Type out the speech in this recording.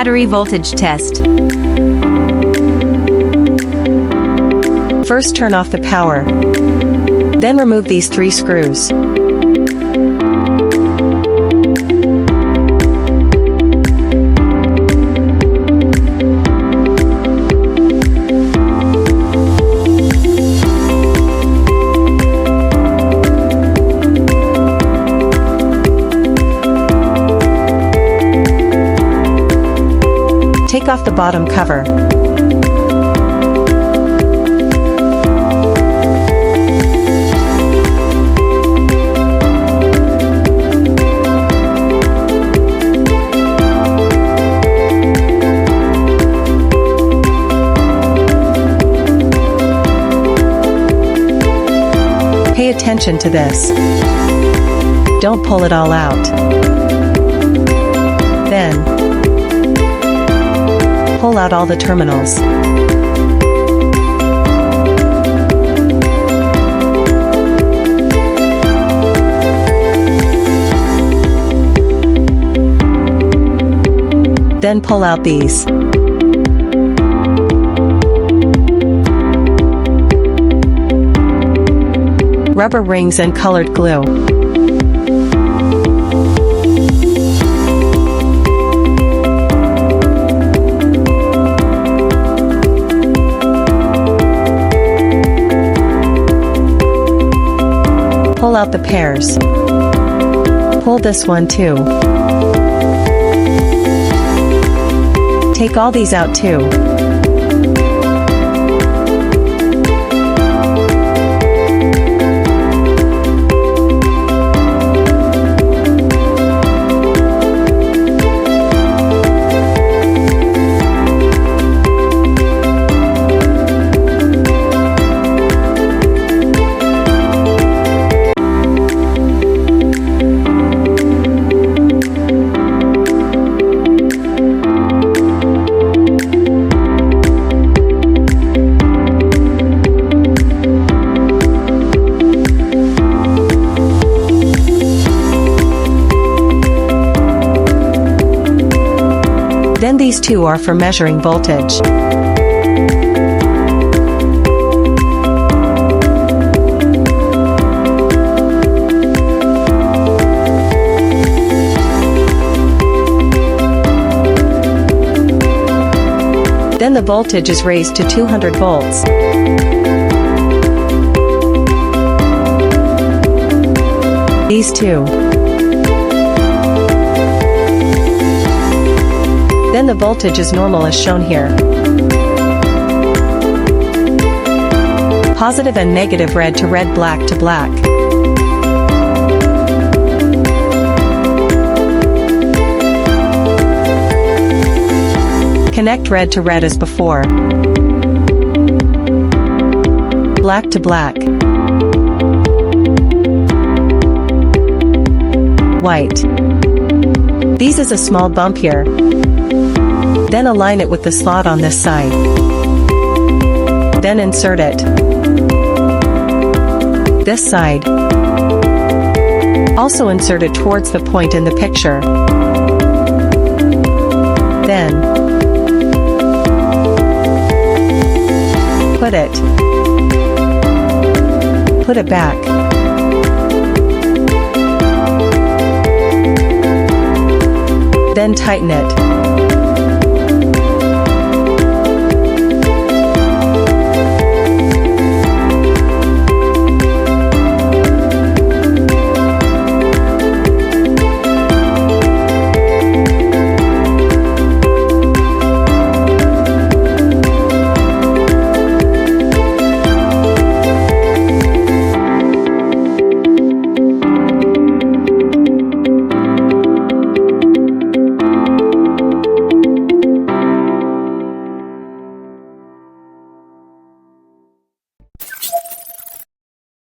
Battery voltage test. First turn off the power. Then remove these 3 screws. Take off the bottom cover. Pay attention to this. Don't pull it all out. Then, pull out all the terminals. Then pull out these. Rubber rings and colored glue. Pull out the pairs. Pull this one too. Take all these out too. Then these 2 are for measuring voltage. Then the voltage is raised to 200 volts. These 2. Then the voltage is normal as shown here. Positive and negative red to red, black to black. Connect red to red as before. Black to black. White. These is a small bump here. Then align it with the slot on this side. Then insert it. This side. Also insert it towards the point in the picture. Then put it back. Then tighten it.